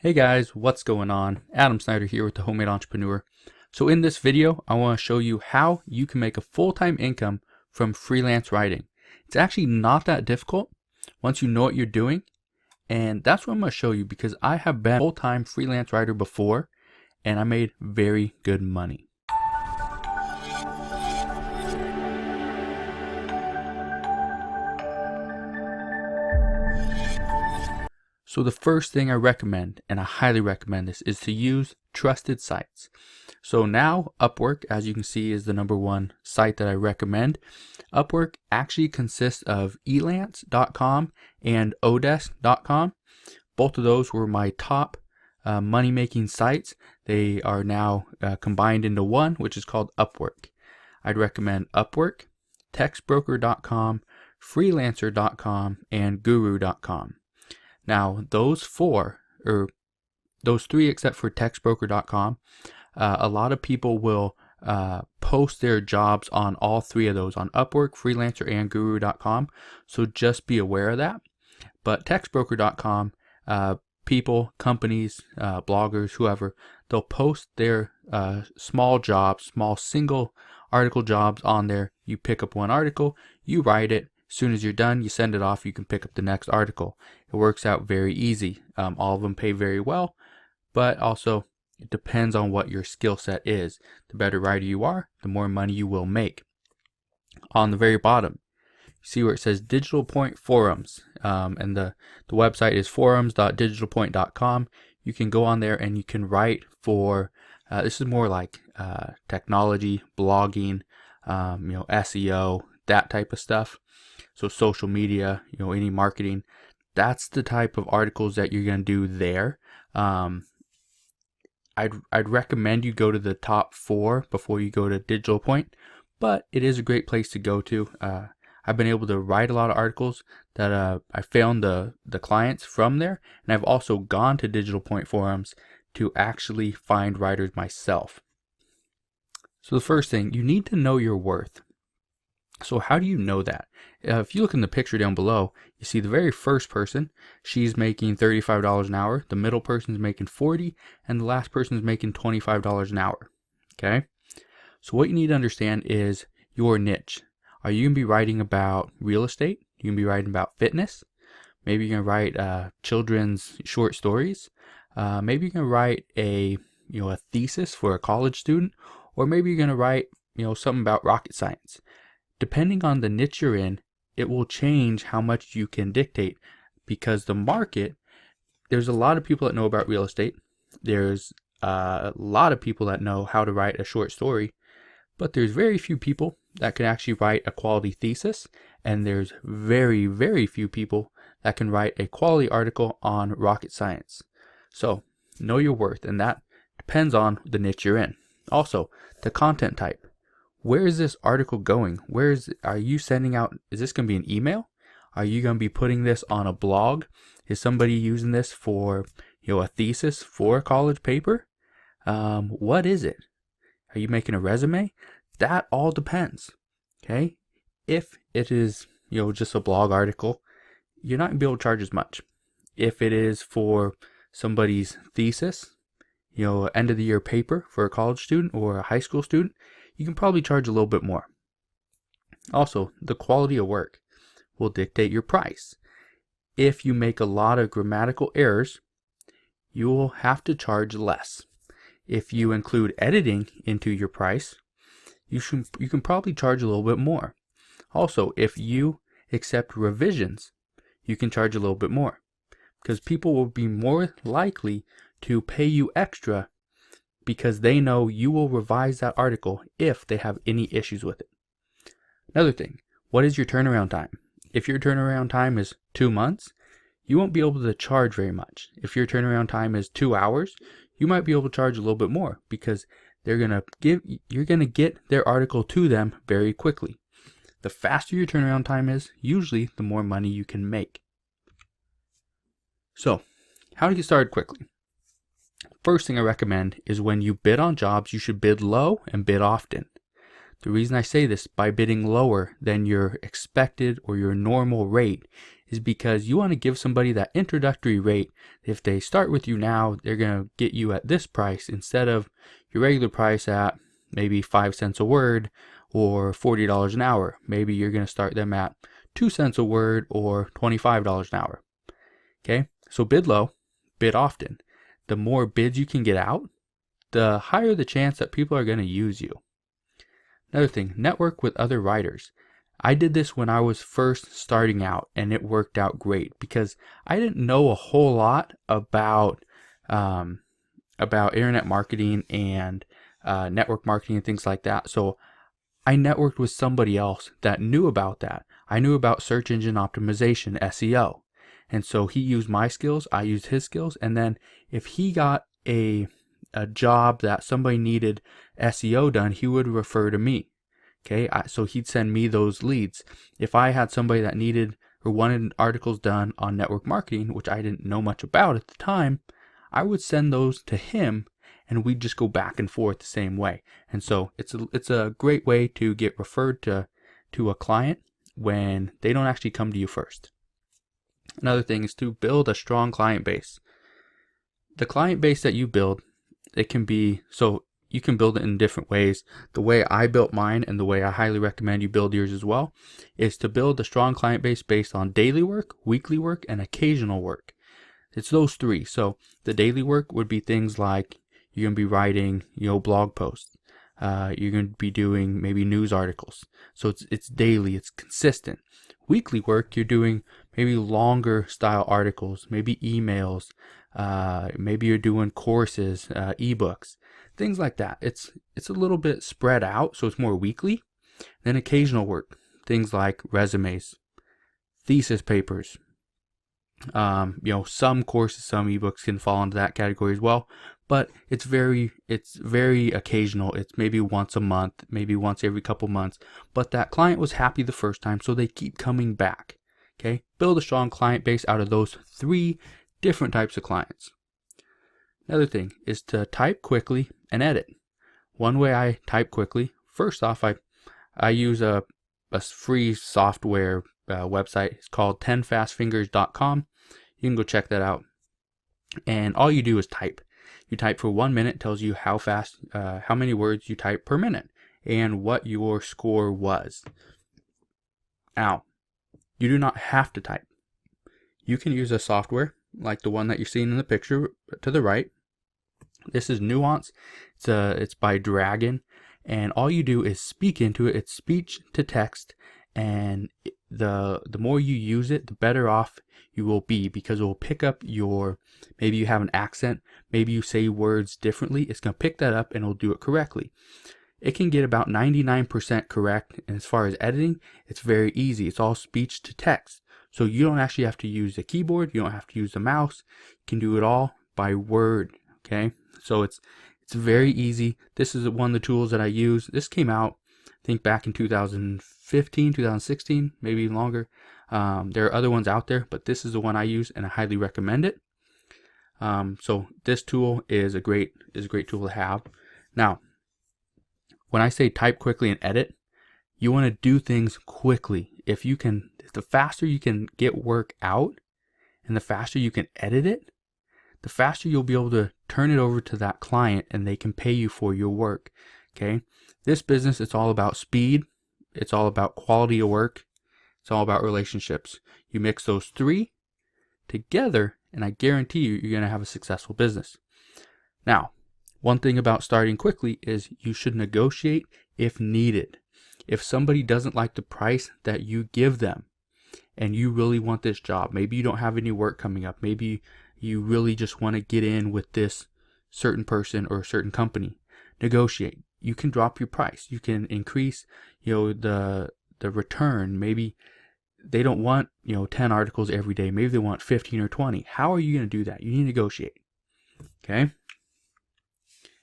Hey guys, what's going on? Adam Snyder here with the Homemade Entrepreneur. So in this video, I want to show you how you can make a full-time income from freelance writing. It's actually not that difficult once you know what you're doing, and that's what I'm going to show you because I have been a full-time freelance writer before and I made very good money. So the first thing I recommend, and I highly recommend this, is to use trusted sites. So now Upwork, as you can see, is the #1 site that I recommend. Upwork actually consists of elance.com and odesk.com. Both of those were my top money-making sites. They are now combined into one, which is called Upwork. I'd recommend Upwork, textbroker.com, freelancer.com, and guru.com. Now, those three except for textbroker.com, a lot of people will post their jobs on all three of those, on Upwork, Freelancer, and guru.com. So just be aware of that. But textbroker.com, people, companies, bloggers, whoever, they'll post their small jobs, small single article jobs on there. You pick up one article, you write it. As soon as you're done, you send it off, you can pick up the next article. It works out very easy. All of them pay very well, but also it depends on what your skill set is. The better writer you are, the more money you will make. On the very bottom, you see where it says Digital Point Forums, and the website is forums.digitalpoint.com. You can go on there and you can write for, this is more like technology, blogging, SEO, that type of stuff. So social media, any marketing, that's the type of articles that you're going to do there. I'd recommend you go to the top 4 before you go to Digital Point, but it is a great place to go to. I've been able to write a lot of articles that I found the clients from there, and I've also gone to Digital Point forums to actually find writers myself. So the first thing, you need to know your worth. So how do you know that? If you look in the picture down below, you see the very first person, she's making $35 an hour, the middle person's making $40, and the last person's making $25 an hour. Okay? So what you need to understand is your niche. Are you going to be writing about real estate? You can be writing about fitness. Maybe you're going to write children's short stories. Maybe you're going to write a thesis for a college student, or maybe you're going to write something about rocket science. Depending on the niche you're in, it will change how much you can dictate, because the market, there's a lot of people that know about real estate. There's a lot of people that know how to write a short story, but there's very few people that can actually write a quality thesis, and there's very, very few people that can write a quality article on rocket science. So know your worth, and that depends on the niche you're in. Also, the content type. Where is this article going? Are you sending out, is this going to be an email? Are you going to be putting this on a blog? Is somebody using this for, a thesis for a college paper? What is it? Are you making a resume? That all depends. Okay? If it is, just a blog article, you're not going to be able to charge as much. If it is for somebody's thesis, end of the year paper for a college student or a high school student, you can probably charge a little bit more. Also, the quality of work will dictate your price. If you make a lot of grammatical errors, you will have to charge less. If you include editing into your price, you can probably charge a little bit more. Also, if you accept revisions, you can charge a little bit more, because people will be more likely to pay you extra because they know you will revise that article if they have any issues with it. Another thing, what is your turnaround time? If your turnaround time is 2 months, you won't be able to charge very much. If your turnaround time is 2 hours, you might be able to charge a little bit more, because you're going to get their article to them very quickly. The faster your turnaround time is, usually the more money you can make. So, how to get started quickly? First thing I recommend is when you bid on jobs, you should bid low and bid often. The reason I say this, by bidding lower than your expected or your normal rate, is because you want to give somebody that introductory rate. If they start with you now, they're going to get you at this price instead of your regular price at maybe 5 cents a word or $40 an hour. Maybe you're going to start them at 2 cents a word or $25 an hour. Okay, so bid low, bid often. The more bids you can get out, the higher the chance that people are going to use you. Another thing, network with other writers. I did this when I was first starting out, and it worked out great because I didn't know a whole lot about internet marketing and network marketing and things like that. So I networked with somebody else that knew about that. I knew about search engine optimization, SEO. And so he used my skills, I used his skills, and then if he got a job that somebody needed SEO done, he would refer to me. Okay, so he'd send me those leads. If I had somebody that needed or wanted articles done on network marketing, which I didn't know much about at the time, I would send those to him, and we'd just go back and forth the same way. And so it's a great way to get referred to a client when they don't actually come to you first. Another thing is to build a strong client base. The client base that you build, it can be, so you can build it in different ways. The way I built mine, and the way I highly recommend you build yours as well, is to build a strong client base based on daily work, weekly work, and occasional work. It's those three. So the daily work would be things like you're going to be writing, blog posts. You're going to be doing maybe news articles. So it's daily, it's consistent. Weekly work, you're doing maybe longer style articles, maybe emails, maybe you're doing courses, ebooks, things like that. It's a little bit spread out, so it's more weekly. Then occasional work, things like resumes, thesis papers. Some courses, some ebooks can fall into that category as well, but it's very occasional. It's maybe once a month, maybe once every couple months, but that client was happy the first time, so they keep coming back. Okay, build a strong client base out of those three different types of clients. Another thing is to type quickly and edit. One way I type quickly, first off, I use a free software website. It's called 10fastfingers.com. You can go check that out. And all you do is type. You type for 1 minute, tells you how fast, how many words you type per minute, and what your score was. Now, you do not have to type. You can use a software like the one that you're seeing in the picture to the right. This is Nuance. It's by Dragon, and all you do is speak into it. It's speech to text, and the more you use it, the better off you will be, because it will pick up maybe you have an accent, maybe you say words differently. It's going to pick that up and it'll do it correctly. It can get about 99% correct, and as far as editing, it's very easy. It's all speech to text. So you don't actually have to use the keyboard, you don't have to use the mouse. You can do it all by word, okay? So it's very easy. This is one of the tools that I use. This came out, I think, back in 2015, 2016, maybe longer. There are other ones out there, but this is the one I use, and I highly recommend it. So this tool is a great tool to have. Now, when I say type quickly and edit, you want to do things quickly. If the faster you can get work out and the faster you can edit it, the faster you'll be able to turn it over to that client and they can pay you for your work. Okay? This business, it's all about speed. It's all about quality of work. It's all about relationships. You mix those three together, and I guarantee you're going to have a successful business. Now, one thing about starting quickly is you should negotiate if needed. If somebody doesn't like the price that you give them and you really want this job, maybe you don't have any work coming up, maybe you really just want to get in with this certain person or a certain company, negotiate. You can drop your price. You can increase, the return. Maybe they don't want, 10 articles every day. Maybe they want 15 or 20. How are you going to do that? You need to negotiate. Okay?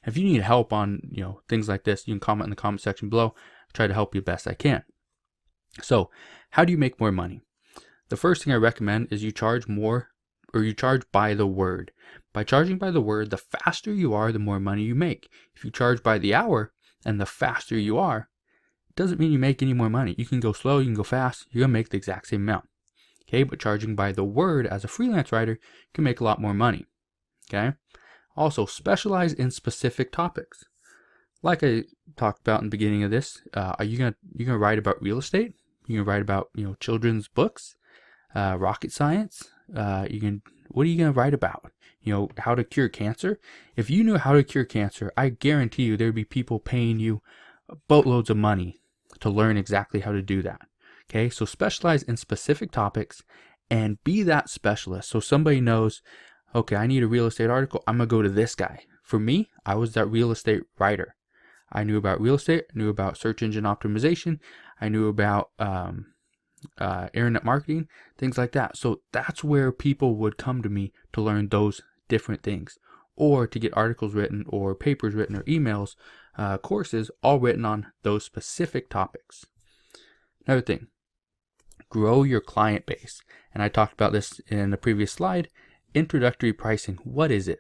If you need help on, things like this, you can comment in the comment section below. I'll try to help you best I can. So, how do you make more money? The first thing I recommend is you charge more, or you charge by the word. By charging by the word, the faster you are, the more money you make. If you charge by the hour, and the faster you are, it doesn't mean you make any more money. You can go slow, you can go fast, you're going to make the exact same amount. Okay, but charging by the word as a freelance writer can make a lot more money. Okay, also specialize in specific topics. Like I talked about in the beginning of this, are you gonna write about real estate? You gonna write about children's books, rocket science? What are you gonna write about? How to cure cancer? If you knew how to cure cancer, I guarantee you there'd be people paying you boatloads of money to learn exactly how to do that. Okay, so specialize in specific topics and be that specialist. So somebody knows, okay, I need a real estate article. I'm gonna go to this guy. For me, I was that real estate writer. I knew about real estate, I knew about search engine optimization, I knew about internet marketing, things like that. So that's where people would come to me to learn those different things, or to get articles written or papers written or emails, courses, all written on those specific topics. Another thing, grow your client base. And I talked about this in the previous slide. Introductory pricing, what is it?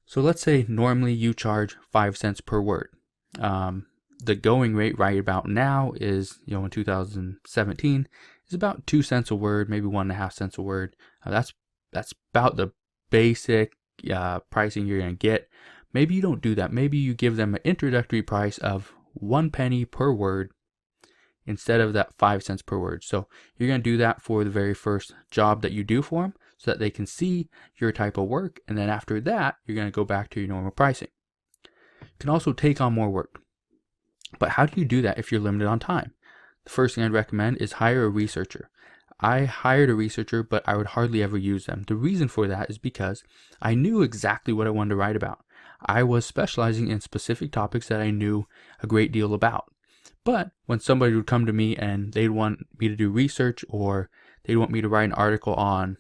So let's say normally you charge 5 cents per word. The going rate right about now is, in 2017, is about 2 cents a word, maybe 1.5 cents a word. That's about the basic pricing you're going to get. Maybe you don't do that. Maybe you give them an introductory price of 1 penny per word instead of that 5 cents per word. So you're going to do that for the very first job that you do for them, so that they can see your type of work. And then after that, you're going to go back to your normal pricing. You can also take on more work. But how do you do that if you're limited on time? The first thing I'd recommend is hire a researcher. I hired a researcher, but I would hardly ever use them. The reason for that is because I knew exactly what I wanted to write about. I was specializing in specific topics that I knew a great deal about. But when somebody would come to me and they'd want me to do research, or they'd want me to write an article on,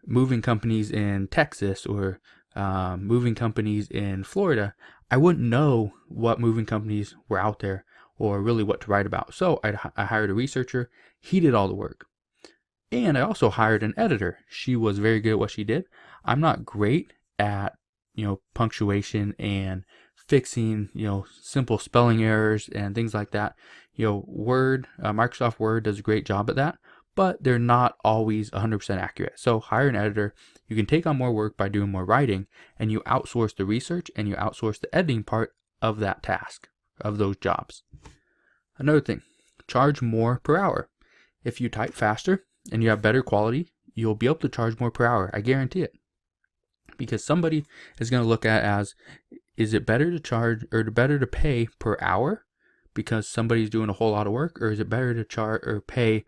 moving companies in Texas, or moving companies in Florida, I wouldn't know what moving companies were out there or really what to write about. So I hired a researcher. He did all the work. And I also hired an editor. She was very good at what she did. I'm not great at, punctuation and fixing, simple spelling errors and things like that. Microsoft Word does a great job at that, but they're not always 100% accurate. So hire an editor. You can take on more work by doing more writing, and you outsource the research and you outsource the editing part of that task, of those jobs. Another thing, charge more per hour. If you type faster and you have better quality, you'll be able to charge more per hour. I guarantee it. Because somebody is going to look at it as, is it better to charge or better to pay per hour because somebody's doing a whole lot of work, or is it better to charge or pay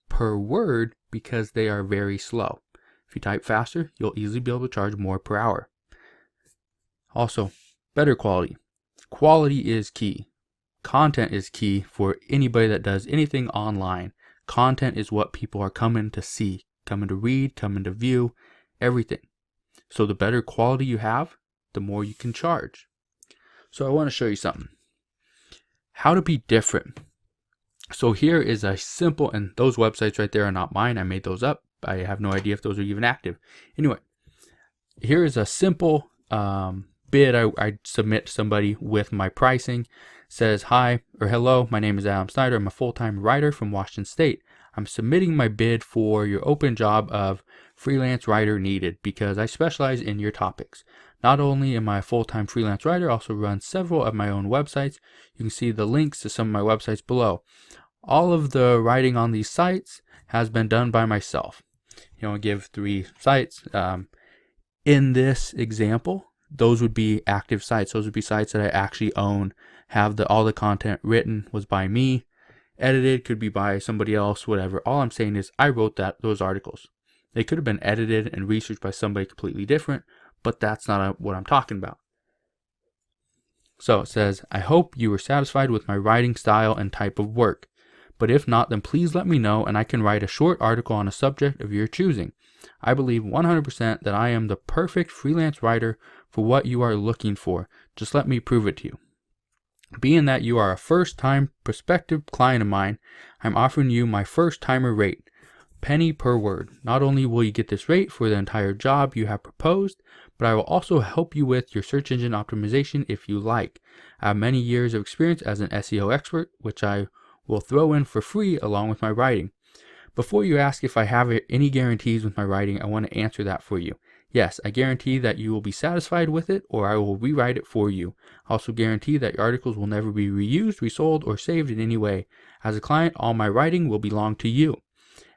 per word because they are very slow? If you type faster, you'll easily be able to charge more per hour. Also, better quality. Quality is key. Content is key for anybody that does anything online. Content is what people are coming to see, coming to read, coming to view, everything. So the better quality you have, the more you can charge. So I want to show you something. How to be different. So here is a simple, and those websites right there are not mine. I made those up. I have no idea if those are even active. Anyway, here is a simple bid I submit to somebody with my pricing. Says, hi or hello, my name is Adam Snyder. I'm a full-time writer from Washington State. I'm submitting my bid for your open job of freelance writer needed because I specialize in your topics. Not only am I a full-time freelance writer, I also run several of my own websites. You can see the links to some of my websites below. All of the writing on these sites has been done by myself. I give 3 sites. In this example, those would be active sites. Those would be sites that I actually own, have all the content written was by me, edited could be by somebody else, whatever. All I'm saying is I wrote those articles. They could have been edited and researched by somebody completely different, but that's not what I'm talking about. So it says, I hope you were satisfied with my writing style and type of work. But if not, then please let me know and I can write a short article on a subject of your choosing. I believe 100% that I am the perfect freelance writer for what you are looking for. Just let me prove it to you. Being that you are a first-time prospective client of mine, I'm offering you my first-timer rate, penny per word. Not only will you get this rate for the entire job you have proposed, but I will also help you with your search engine optimization if you like. I have many years of experience as an SEO expert, which I will throw in for free along with my writing. Before you ask if I have any guarantees with my writing, I want to answer that for you. Yes, I guarantee that you will be satisfied with it, or I will rewrite it for you. I also guarantee that your articles will never be reused, resold, or saved in any way. As a client, all my writing will belong to you.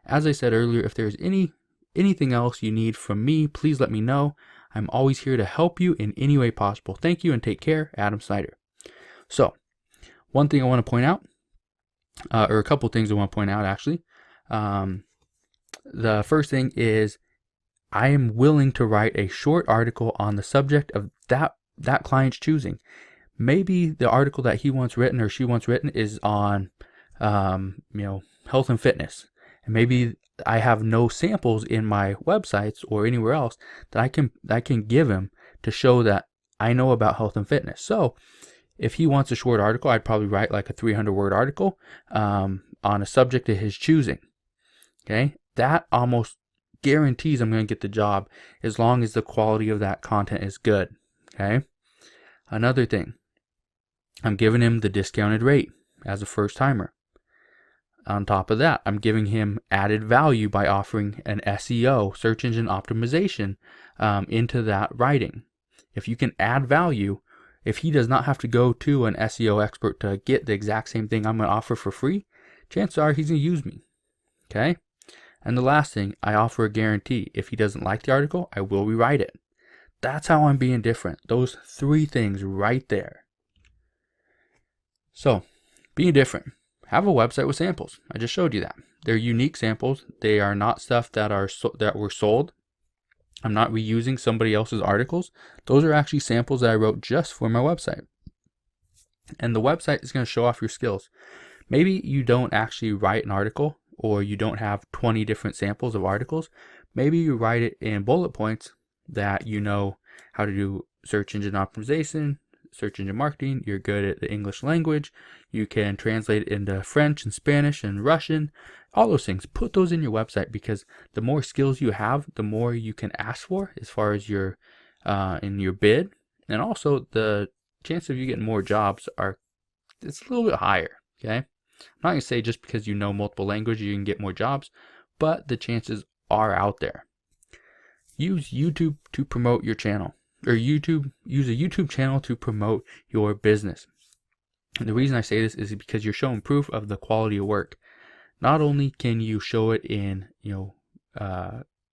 As I said earlier, if there's anything else you need from me, please let me know. I'm always here to help you in any way possible. Thank you and take care, Adam Snyder. So, one thing I want to point out, or a couple things I want to point out actually. The first thing is I am willing to write a short article on the subject of that client's choosing. Maybe the article that he wants written or she wants written is on health and fitness, and maybe I have no samples in my websites or anywhere else that I can give him to show that I know about health and fitness. So if he wants a short article, I'd probably write like a 300-word article on a subject of his choosing. Okay, that almost guarantees I'm going to get the job as long as the quality of that content is good. Okay, another thing, I'm giving him the discounted rate as a first timer. On top of that, I'm giving him added value by offering an SEO, search engine optimization, into that writing. If you can add value, if he does not have to go to an SEO expert to get the exact same thing I'm going to offer for free, chances are he's going to use me. Okay? And the last thing, I offer a guarantee. If he doesn't like the article, I will rewrite it. That's how I'm being different. Those 3 things right there. So, being different. Have a website with samples. I just showed you that. They're unique samples. They are not stuff that were sold. I'm not reusing somebody else's articles. Those are actually samples that I wrote just for my website. And the website is going to show off your skills. Maybe you don't actually write an article, or you don't have 20 different samples of articles. Maybe you write it in bullet points that you know how to do search engine optimization, search engine marketing, you're good at the English language, you can translate it into French and Spanish and Russian, all those things. Put those in your website, because the more skills you have, the more you can ask for as far as your in your bid, and also the chance of you getting more jobs it's a little bit higher. Okay, I'm not going to say just because you know multiple languages you can get more jobs, but the chances are out there. Use YouTube to promote your channel, or use a YouTube channel to promote your business. And the reason I say this is because you're showing proof of the quality of work. Not only can you show it in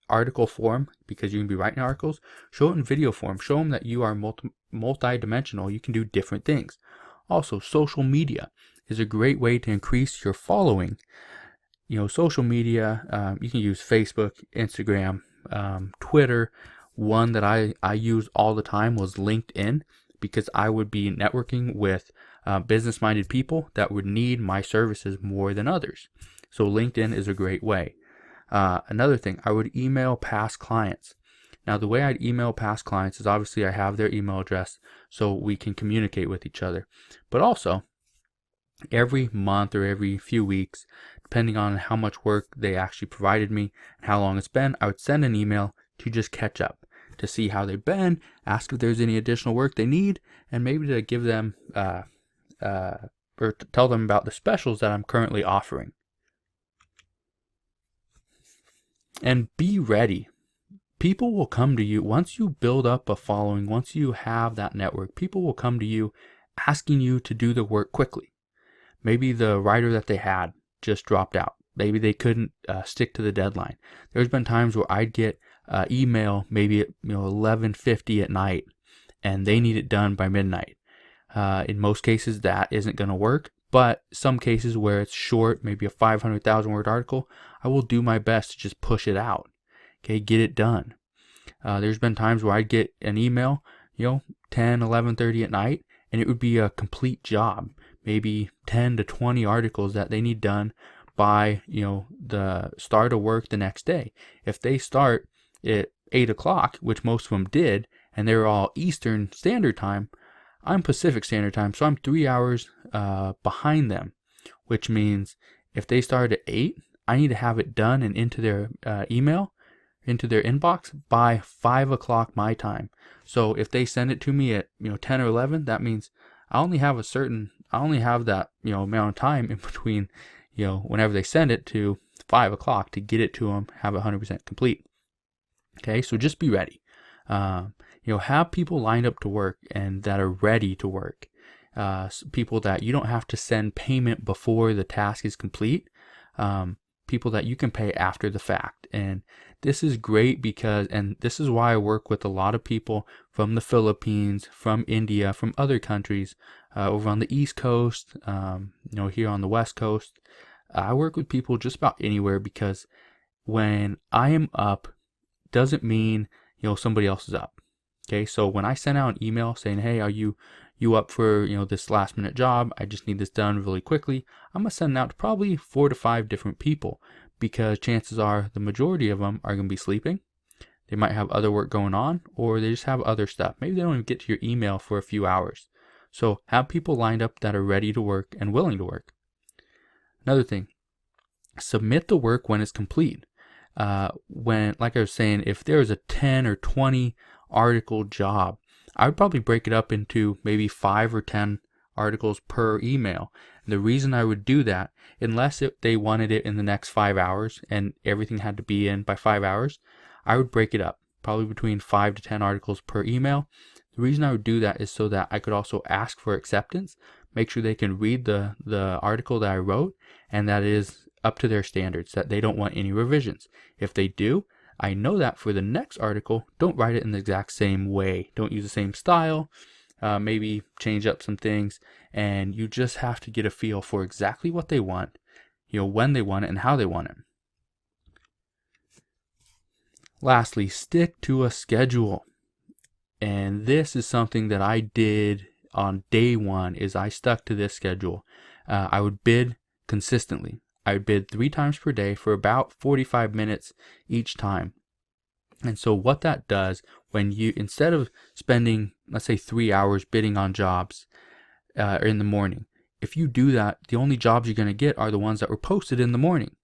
article form, because you can be writing articles, show it in video form. Show them that you are multi-dimensional. You can do different things. Also, social media is a great way to increase your following. Social media, you can use Facebook, Instagram, Twitter. One that I use all the time was LinkedIn, because I would be networking with business-minded people that would need my services more than others. So LinkedIn is a great way. Another thing, I would email past clients. Now, the way I'd email past clients is obviously I have their email address so we can communicate with each other. But also, every month or every few weeks, depending on how much work they actually provided me and how long it's been, I would send an email to just catch up, to see how they've been, ask if there's any additional work they need, and maybe to give them or to tell them about the specials that I'm currently offering. And be ready. People will come to you once you build up a following, once you have that network. People will come to you asking you to do the work quickly. Maybe the writer that they had just dropped out. Maybe they couldn't stick to the deadline. There's been times where I'd get email maybe at 11:50 at night, and they need it done by midnight. In most cases, that isn't going to work. But some cases where it's short, maybe a 500,000-word article, I will do my best to just push it out. Okay, get it done. There's been times where I'd get an email, 10, 11:30 at night, and it would be a complete job. Maybe 10 to 20 articles that they need done by, the start of work the next day. If they start at 8 o'clock, which most of them did, and they're all Eastern Standard Time, I'm Pacific Standard Time, so I'm 3 hours behind them, which means if they start at 8, I need to have it done and into their email, into their inbox by 5 o'clock my time. So if they send it to me at 10 or 11, that means I only have that amount of time in between whenever they send it to 5 o'clock to get it to them, have it 100% complete. Okay, so just be ready. Have people lined up to work and that are ready to work. People that you don't have to send payment before the task is complete. People that you can pay after the fact. And this is great because, and this is why I work with a lot of people from the Philippines, from India, from other countries, over on the East Coast, here on the West Coast. I work with people just about anywhere because when I am up, doesn't mean somebody else is up. Okay, so when I send out an email saying, hey, are you up for this last minute job, I just need this done really quickly, I'm gonna send it out to probably 4 to 5 different people, because chances are the majority of them are gonna be sleeping. They might have other work going on, or they just have other stuff. Maybe they don't even get to your email for a few hours. So have people lined up that are ready to work and willing to work. Another thing, submit the work when it's complete. Like I was saying, if there's a 10 or 20 article job, I would probably break it up into maybe 5 or 10 articles per email. And the reason I would do that, unless they wanted it in the next 5 hours and everything had to be in by 5 hours, I would break it up probably between 5 to 10 articles per email. The reason I would do that is so that I could also ask for acceptance, make sure they can read the article that I wrote and that it is up to their standards, that they don't want any revisions. If they do, I know that for the next article, don't write it in the exact same way. Don't use the same style, maybe change up some things, and you just have to get a feel for exactly what they want, when they want it and how they want it. Lastly, stick to a schedule. And this is something that I did on day one, is I stuck to this schedule. I would bid consistently. I would bid 3 times per day for about 45 minutes each time. And so what that does, when you, instead of spending, let's say 3 hours bidding on jobs in the morning, if you do that, the only jobs you're going to get are the ones that were posted in the morning.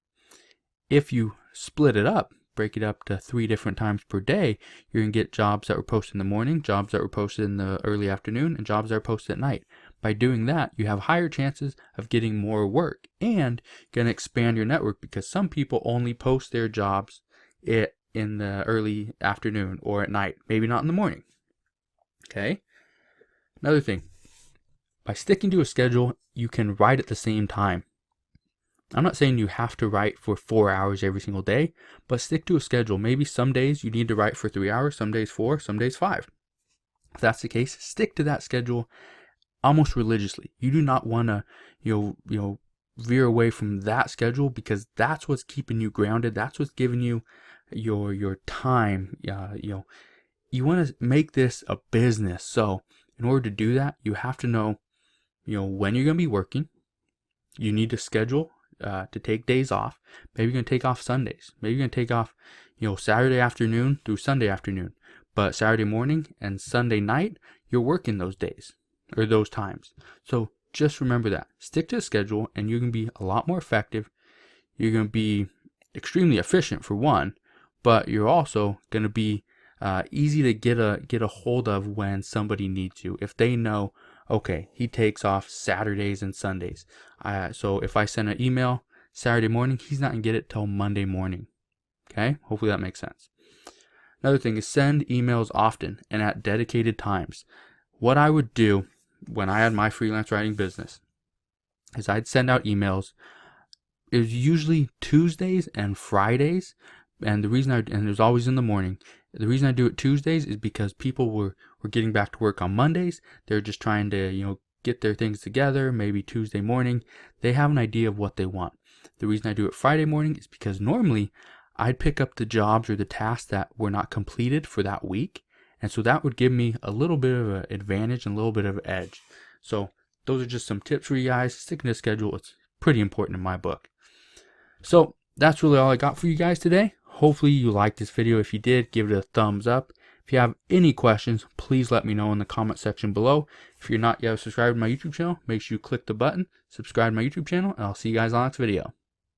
If you split it up, break it up to 3 different times per day, you're going to get jobs that were posted in the morning, jobs that were posted in the early afternoon, and jobs that are posted at night. By doing that, you have higher chances of getting more work, and going to expand your network, because some people only post their jobs in the early afternoon or at night, maybe not in the morning. Okay? Another thing, by sticking to a schedule, you can write at the same time. I'm not saying you have to write for 4 hours every single day, but stick to a schedule. Maybe some days you need to write for 3 hours, some days 4, some days 5. If that's the case, stick to that schedule almost religiously. You do not want to, veer away from that schedule, because that's what's keeping you grounded. That's what's giving you your time. You want to make this a business. So in order to do that, you have to know, when you're going to be working. You need to schedule to take days off. Maybe you're going to take off Sundays. Maybe you're going to take off, Saturday afternoon through Sunday afternoon. But Saturday morning and Sunday night, you're working those days or those times. So just remember that. Stick to a schedule and you're going to be a lot more effective. You're going to be extremely efficient for one, but you're also going to be easy to get a hold of when somebody needs you. If they know, okay, he takes off Saturdays and Sundays. So if I send an email Saturday morning, he's not going to get it till Monday morning. Okay? Hopefully that makes sense. Another thing is send emails often and at dedicated times. What I would do when I had my freelance writing business is I'd send out emails. It was usually Tuesdays and Fridays. And the reason and it was always in the morning. The reason I do it Tuesdays is because people were getting back to work on Mondays. They're just trying to, get their things together. Maybe Tuesday morning, they have an idea of what they want. The reason I do it Friday morning is because normally I'd pick up the jobs or the tasks that were not completed for that week. And so that would give me a little bit of an advantage and a little bit of an edge. So those are just some tips for you guys. Sticking to schedule, it's pretty important in my book. So that's really all I got for you guys today. Hopefully you liked this video. If you did, give it a thumbs up. If you have any questions, please let me know in the comment section below. If you're not yet subscribed to my YouTube channel, make sure you click the button, subscribe to my YouTube channel, and I'll see you guys on the next video.